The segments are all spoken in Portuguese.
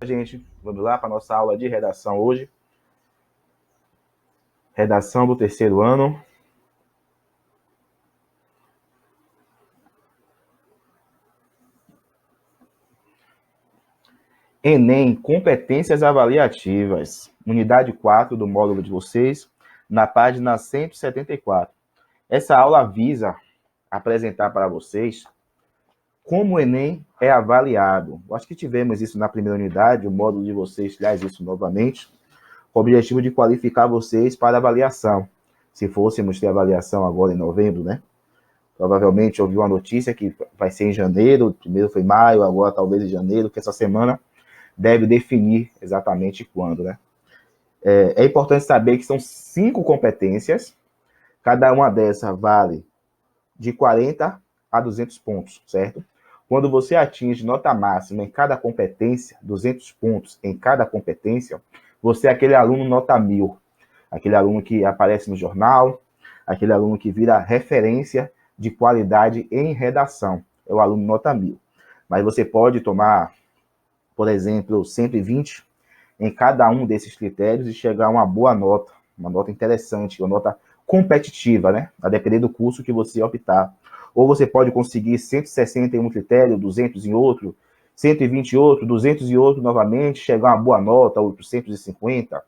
gente. Vamos lá para a nossa aula de redação hoje. Redação do terceiro ano. Enem, competências avaliativas. Unidade 4 do módulo de vocês, na página 174. Essa aula visa apresentar para vocês como o Enem é avaliado. Eu acho que tivemos isso na primeira unidade, o módulo de vocês traz isso novamente, com o objetivo de qualificar vocês para avaliação. Se fôssemos ter avaliação agora em novembro, né? Provavelmente ouviu uma notícia que vai ser em janeiro, primeiro foi maio, agora talvez em janeiro, que essa semana deve definir exatamente quando, né? É importante saber que são 5 competências, cada uma dessas vale de 40 a 200 pontos, certo? Quando você atinge nota máxima em cada competência, 200 pontos em cada competência, você é aquele aluno nota 1000, aquele aluno que aparece no jornal, aquele aluno que vira referência de qualidade em redação, é o aluno nota 1000. Mas você pode tomar, por exemplo, 120 em cada um desses critérios e chegar a uma boa nota, uma nota interessante, uma nota competitiva, né? A depender do curso que você optar. Ou você pode conseguir 160 em um critério, 200 em outro, 120 em outro, 200 em outro novamente, chegar a uma boa nota, 850,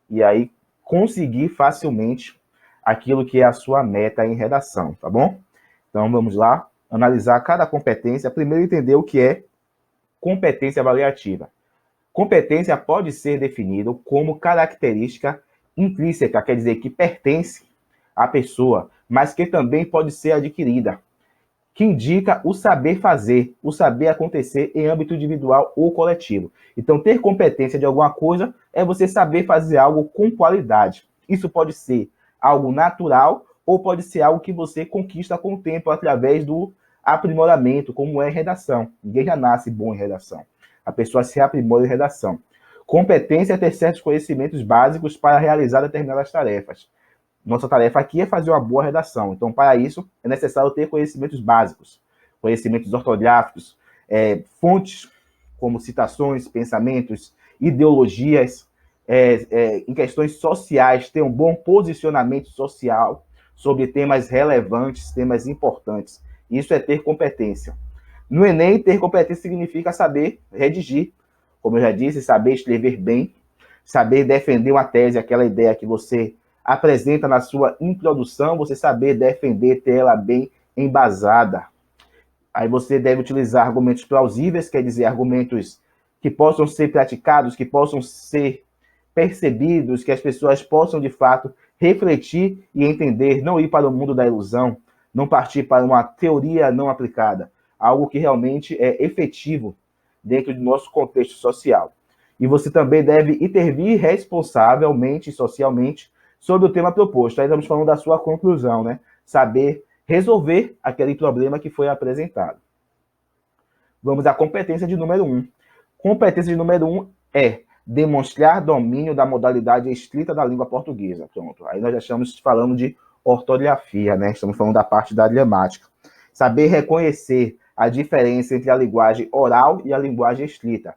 e aí conseguir facilmente aquilo que é a sua meta em redação, tá bom? Então vamos lá, analisar cada competência, primeiro entender o que é competência avaliativa. Competência pode ser definida como característica intrínseca, quer dizer, que pertence à pessoa, mas que também pode ser adquirida, que indica o saber fazer, o saber acontecer em âmbito individual ou coletivo. Então, ter competência de alguma coisa é você saber fazer algo com qualidade. Isso pode ser algo natural ou pode ser algo que você conquista com o tempo através do aprimoramento, como é redação. Ninguém já nasce bom em redação. A pessoa se aprimora em redação. Competência é ter certos conhecimentos básicos para realizar determinadas tarefas. Nossa tarefa aqui é fazer uma boa redação. Então, para isso, é necessário ter conhecimentos básicos, conhecimentos ortográficos, fontes como citações, pensamentos, ideologias, em questões sociais, ter um bom posicionamento social sobre temas relevantes, temas importantes. Isso é ter competência. No Enem, ter competência significa saber redigir, como eu já disse, saber escrever bem, saber defender uma tese, aquela ideia que você apresenta na sua introdução, você saber defender, ter ela bem embasada. Aí você deve utilizar argumentos plausíveis, quer dizer, argumentos que possam ser praticados, que possam ser percebidos, que as pessoas possam, de fato, refletir e entender, não ir para o mundo da ilusão, não partir para uma teoria não aplicada, algo que realmente é efetivo dentro do nosso contexto social. E você também deve intervir responsavelmente, socialmente, sobre o tema proposto. Aí estamos falando da sua conclusão, né? Saber resolver aquele problema que foi apresentado. Vamos à competência de número 1. Competência de número 1 é demonstrar domínio da modalidade escrita da língua portuguesa. Pronto. Aí nós já estamos falando de ortografia, né? Estamos falando da parte da gramática. Saber reconhecer a diferença entre a linguagem oral e a linguagem escrita.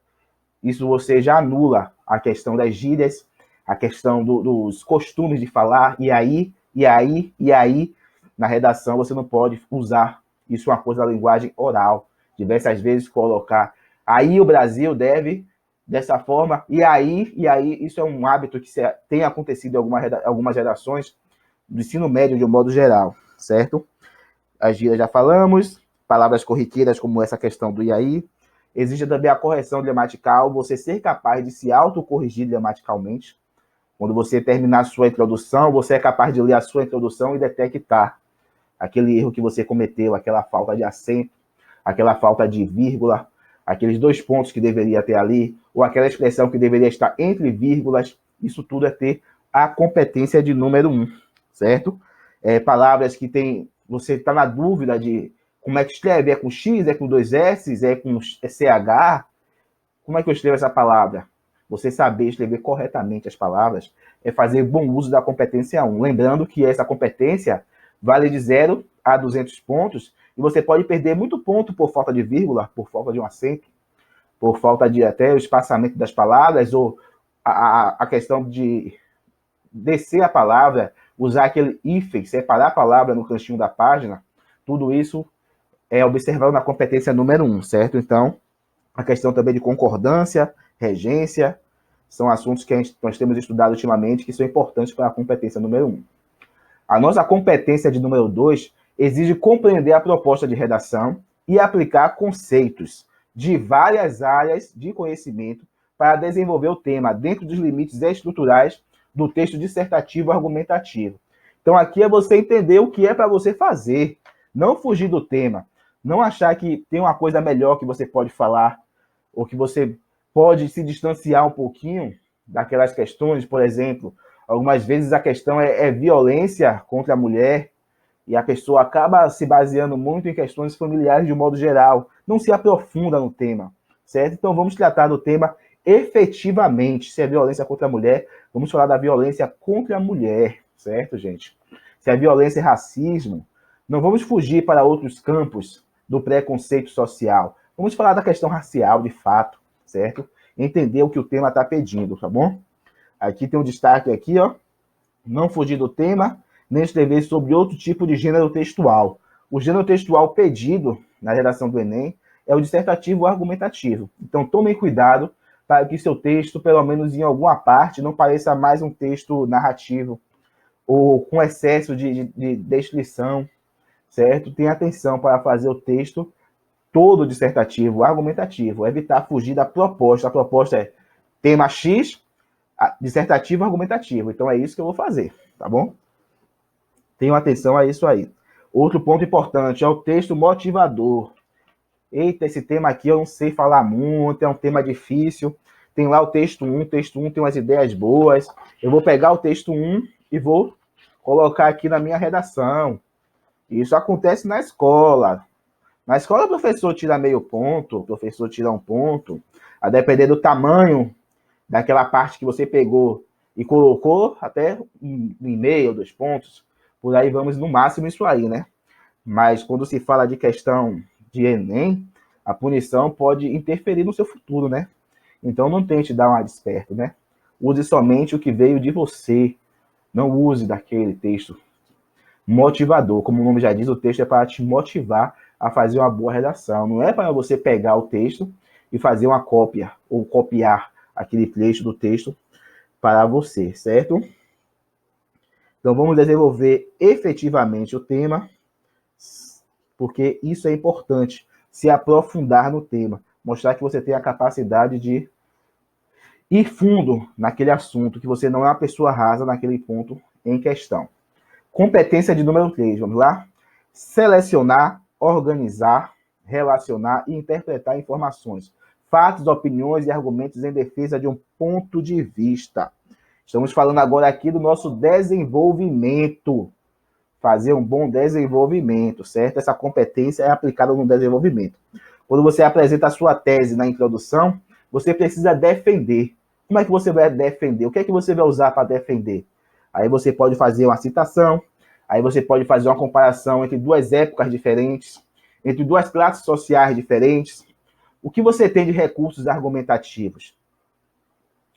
Isso você já anula a questão das gírias, a questão dos costumes de falar, e aí, na redação você não pode usar isso uma coisa da linguagem oral. Diversas vezes colocar, aí o Brasil deve, dessa forma, e aí, isso é um hábito que tem acontecido em algumas redações do ensino médio de um modo geral, certo? As gírias já falamos, palavras corriqueiras como essa questão do e aí. Existe também a correção gramatical, você ser capaz de se autocorrigir gramaticalmente. Quando você terminar a sua introdução, você é capaz de ler a sua introdução e detectar aquele erro que você cometeu, aquela falta de acento, aquela falta de vírgula, aqueles 2 pontos que deveria ter ali, ou aquela expressão que deveria estar entre vírgulas. Isso tudo é ter a competência de número 1, certo? Palavras que você está na dúvida de como é que escreve, é com X, é com 2 S, é com CH? Como é que eu escrevo essa palavra? Você saber escrever corretamente as palavras é fazer bom uso da competência 1. Lembrando que essa competência vale de 0 a 200 pontos e você pode perder muito ponto por falta de vírgula, por falta de um acento, por falta de até o espaçamento das palavras, ou a questão de descer a palavra, usar aquele hífen, separar a palavra no cantinho da página, tudo isso é observado na competência número 1, certo? Então, a questão também de concordância, regência, são assuntos que nós temos estudado ultimamente, que são importantes para a competência número 1. A nossa competência de número 2 exige compreender a proposta de redação e aplicar conceitos de várias áreas de conhecimento para desenvolver o tema dentro dos limites estruturais do texto dissertativo argumentativo. Então, aqui é você entender o que é para você fazer, não fugir do tema, não achar que tem uma coisa melhor que você pode falar, ou que você pode se distanciar um pouquinho daquelas questões. Por exemplo, algumas vezes a questão é violência contra a mulher, e a pessoa acaba se baseando muito em questões familiares de um modo geral, não se aprofunda no tema, certo? Então vamos tratar do tema efetivamente. Se é violência contra a mulher, vamos falar da violência contra a mulher, certo, gente? Se é violência e racismo, não vamos fugir para outros campos do preconceito social. Vamos falar da questão racial, de fato, certo? Entender o que o tema está pedindo, tá bom? Aqui tem um destaque aqui, ó. Não fugir do tema, nem escrever sobre outro tipo de gênero textual. O gênero textual pedido na redação do Enem é o dissertativo argumentativo. Então, tomem cuidado para que seu texto, pelo menos em alguma parte, não pareça mais um texto narrativo ou com excesso de descrição, certo? Tenha atenção para fazer o texto todo dissertativo, argumentativo. Evitar fugir da proposta. A proposta é tema X, dissertativo argumentativo. Então, é isso que eu vou fazer, tá bom? Tenham atenção a isso aí. Outro ponto importante é o texto motivador. Eita, esse tema aqui eu não sei falar muito, é um tema difícil. Tem lá o texto 1, tem umas ideias boas. Eu vou pegar o texto 1 e vou colocar aqui na minha redação. Isso acontece na escola. Na escola o professor tira meio ponto, o professor tira 1 ponto, a depender do tamanho daquela parte que você pegou e colocou, até 1,5, 2 pontos. Por aí vamos, no máximo, isso aí, né? Mas quando se fala de questão de Enem, a punição pode interferir no seu futuro, né? Então não tente dar uma desperto, né? Use somente o que veio de você. Não use daquele texto motivador. Como o nome já diz, o texto é para te motivar a fazer uma boa redação. Não é para você pegar o texto e fazer uma cópia ou copiar aquele trecho do texto para você, certo? Então, vamos desenvolver efetivamente o tema, porque isso é importante, se aprofundar no tema, mostrar que você tem a capacidade de ir fundo naquele assunto, que você não é uma pessoa rasa naquele ponto em questão. Competência de número 3, vamos lá? Selecionar, organizar, relacionar e interpretar informações, fatos, opiniões e argumentos em defesa de um ponto de vista. Estamos falando agora aqui do nosso desenvolvimento. Fazer um bom desenvolvimento, certo? Essa competência é aplicada no desenvolvimento. Quando você apresenta a sua tese na introdução, você precisa defender. Como é que você vai defender? O que é que você vai usar para defender? Aí você pode fazer uma citação, aí você pode fazer uma comparação entre 2 épocas diferentes, entre 2 classes sociais diferentes. O que você tem de recursos argumentativos?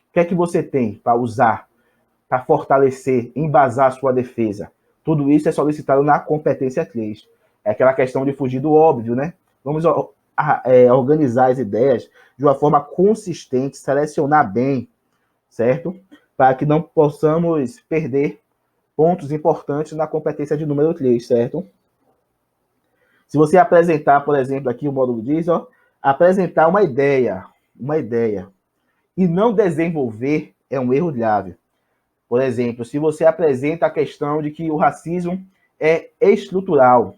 O que é que você tem para usar, para fortalecer, embasar a sua defesa? Tudo isso é solicitado na competência 3. É aquela questão de fugir do óbvio, né? Vamos organizar as ideias de uma forma consistente, selecionar bem, certo? Para que não possamos perder pontos importantes na competência de número 3, certo? Se você apresentar, por exemplo, aqui o módulo diz, ó, apresentar uma ideia, e não desenvolver é um erro grave. Por exemplo, se você apresenta a questão de que o racismo é estrutural,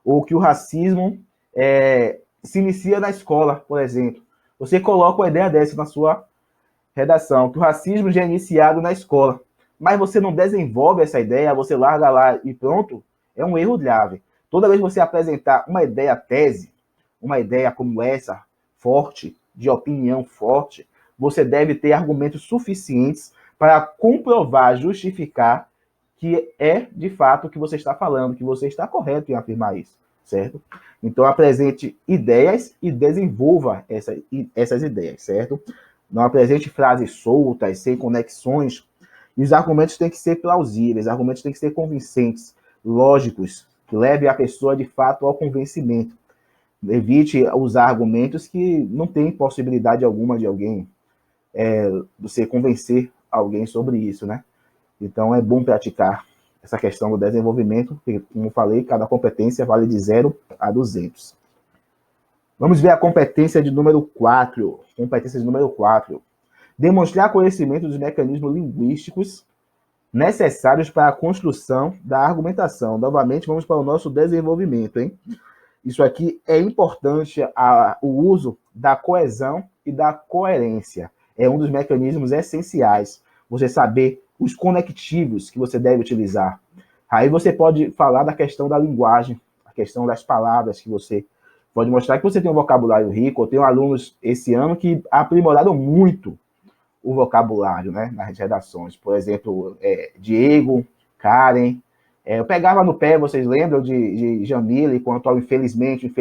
ou que o racismo se inicia na escola, por exemplo, você coloca uma ideia dessa na sua redação, que o racismo já é iniciado na escola, mas você não desenvolve essa ideia, você larga lá e pronto, é um erro grave. Toda vez que você apresentar uma ideia tese, uma ideia como essa, forte, de opinião forte, você deve ter argumentos suficientes para comprovar, justificar que é de fato o que você está falando, que você está correto em afirmar isso, certo? Então, apresente ideias e desenvolva essas ideias, certo? Não apresente frases soltas, sem conexões. E os argumentos têm que ser plausíveis, os argumentos têm que ser convincentes, lógicos, que levem a pessoa, de fato, ao convencimento. Evite usar argumentos que não têm possibilidade alguma de alguém, você convencer alguém sobre isso, né? Então, é bom praticar essa questão do desenvolvimento, porque, como eu falei, cada competência vale de 0 a 200. Vamos ver a competência de número 4. Competência de número 4. Demonstrar conhecimento dos mecanismos linguísticos necessários para a construção da argumentação. Novamente, vamos para o nosso desenvolvimento, hein? Isso aqui é importante, o uso da coesão e da coerência. É um dos mecanismos essenciais. Você saber os conectivos que você deve utilizar. Aí você pode falar da questão da linguagem, a questão das palavras, que você pode mostrar que você tem um vocabulário rico. Eu tenho alunos esse ano que aprimoraram muito o vocabulário, né, nas redações. Por exemplo, Diego, Karen. Eu pegava no pé, vocês lembram de Jamile, quanto ao infelizmente,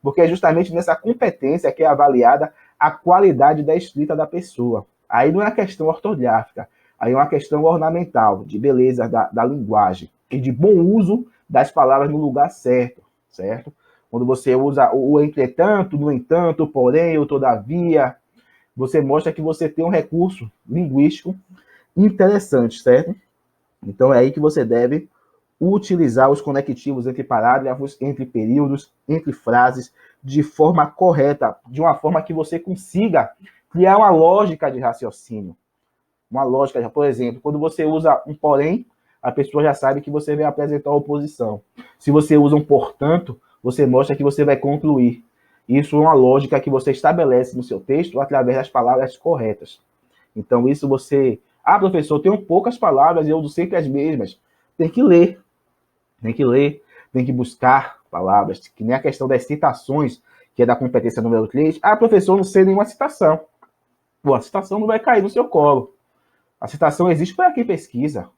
porque é justamente nessa competência que é avaliada a qualidade da escrita da pessoa. Aí não é uma questão ortográfica, aí é uma questão ornamental, de beleza da linguagem e de bom uso das palavras no lugar certo, certo? Quando você usa o entretanto, no entanto, porém, o todavia, você mostra que você tem um recurso linguístico interessante, certo? Então é aí que você deve utilizar os conectivos entre parágrafos, entre períodos, entre frases, de forma correta, de uma forma que você consiga criar uma lógica de raciocínio. Uma lógica, por exemplo, quando você usa um porém, a pessoa já sabe que você vai apresentar oposição. Se você usa um portanto, você mostra que você vai concluir. Isso é uma lógica que você estabelece no seu texto através das palavras corretas. Então, isso você... Ah, professor, tenho poucas palavras e eu uso sempre as mesmas. Tem que ler. Tem que ler, tem que buscar palavras, que nem a questão das citações, que é da competência número 3. Ah, professor, não sei nenhuma citação. Pô, a citação não vai cair no seu colo. A citação existe para quem pesquisa.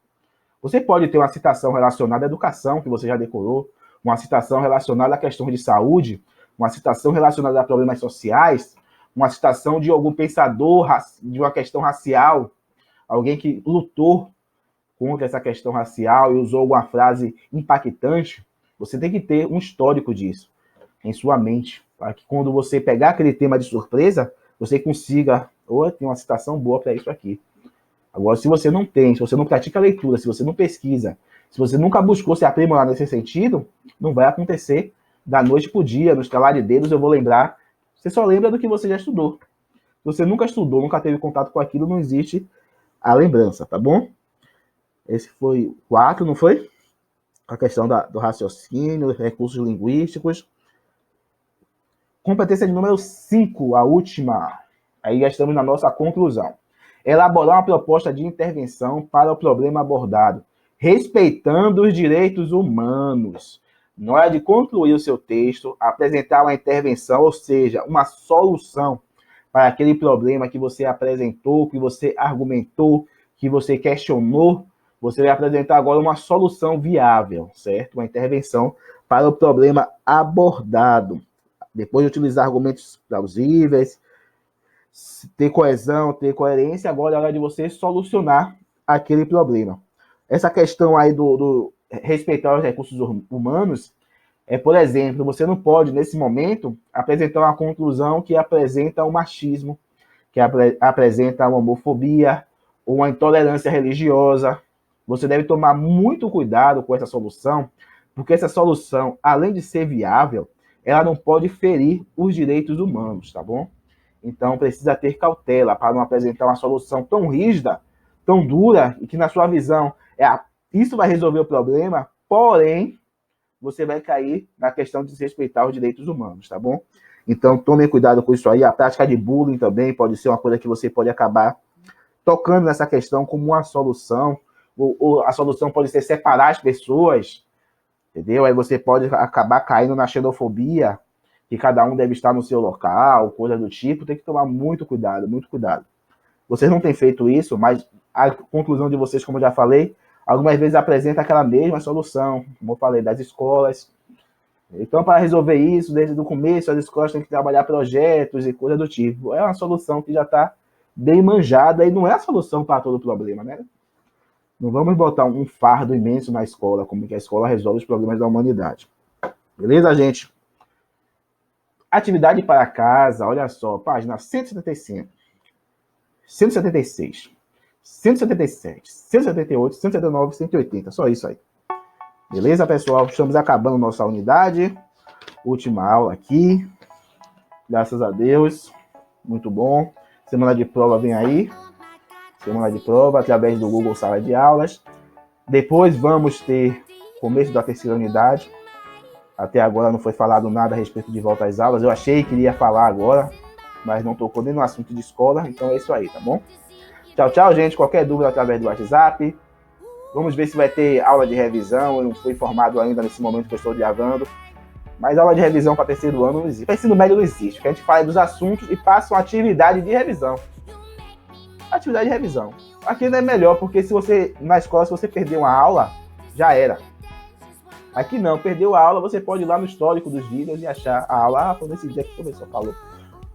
Você pode ter uma citação relacionada à educação, que você já decorou, uma citação relacionada à questão de saúde, uma citação relacionada a problemas sociais, uma citação de algum pensador de uma questão racial, alguém que lutou contra essa questão racial e usou alguma frase impactante. Você tem que ter um histórico disso em sua mente, para que quando você pegar aquele tema de surpresa, você consiga, tem uma citação boa para isso aqui. Agora, se você não tem, se você não pratica a leitura, se você não pesquisa, se você nunca buscou se aprimorar nesse sentido, não vai acontecer da noite para o dia, nos estalar de dedos, eu vou lembrar. Você só lembra do que você já estudou. Se você nunca estudou, nunca teve contato com aquilo, não existe a lembrança, tá bom? Esse foi o 4, não foi? A questão do raciocínio, recursos linguísticos. Competência de número 5, a última. Aí já estamos na nossa conclusão. Elaborar uma proposta de intervenção para o problema abordado, respeitando os direitos humanos. Na hora de concluir o seu texto, apresentar uma intervenção, ou seja, uma solução para aquele problema que você apresentou, que você argumentou, que você questionou. Você vai apresentar agora uma solução viável, certo? Uma intervenção para o problema abordado. Depois de utilizar argumentos plausíveis, ter coesão, ter coerência, agora é hora de você solucionar aquele problema. Essa questão aí do respeitar os recursos humanos, por exemplo, você não pode, nesse momento, apresentar uma conclusão que apresenta o machismo, que apresenta uma homofobia, ou uma intolerância religiosa. Você deve tomar muito cuidado com essa solução, porque essa solução, além de ser viável, ela não pode ferir os direitos humanos, tá bom? Então, precisa ter cautela para não apresentar uma solução tão rígida, tão dura, e que, na sua visão, isso vai resolver o problema, porém, você vai cair na questão de desrespeitar os direitos humanos, tá bom? Então, tome cuidado com isso aí. A prática de bullying também pode ser uma coisa que você pode acabar tocando nessa questão como uma solução, ou a solução pode ser separar as pessoas, entendeu? Aí você pode acabar caindo na xenofobia, que cada um deve estar no seu local, coisa do tipo. Tem que tomar muito cuidado, muito cuidado. Vocês não têm feito isso, mas a conclusão de vocês, como eu já falei, algumas vezes apresenta aquela mesma solução, como eu falei, das escolas, Então, para resolver isso, desde o começo, as escolas têm que trabalhar projetos e coisas do tipo. É uma solução que já está bem manjada e não é a solução para todo problema, né? Não vamos botar um fardo imenso na escola, como que a escola resolve os problemas da humanidade. Beleza, gente? Atividade para casa, olha só, página 175, 176, 177, 178, 179, 180. Só isso aí. Beleza, pessoal? Estamos acabando nossa unidade. Última aula aqui. Graças a Deus. Muito bom. Semana de prova vem aí. Semana de prova através do Google Sala de Aulas. Depois vamos ter começo da terceira unidade. Até agora não foi falado nada a respeito de volta às aulas. Eu achei que iria falar agora, mas não tocou nem no assunto de escola. Então é isso aí, tá bom? Tchau, tchau, gente. Qualquer dúvida através do WhatsApp. Vamos ver se vai ter aula de revisão. Eu não fui informado ainda nesse momento que eu estou gravando. Mas aula de revisão para terceiro ano não existe. Para ensino médio não existe. Porque a gente fala dos assuntos e passa uma atividade de revisão. Atividade de revisão. Aqui ainda é melhor, porque se você, na escola, se você perder uma aula, já era. Aqui não, perdeu a aula, você pode ir lá no histórico dos vídeos e achar a aula. Foi nesse dia que o professor falou.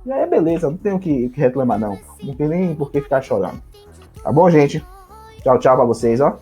E aí, beleza, não tem o que reclamar, não. Não tem nem por que ficar chorando. Tá bom, gente? Tchau, tchau pra vocês, ó.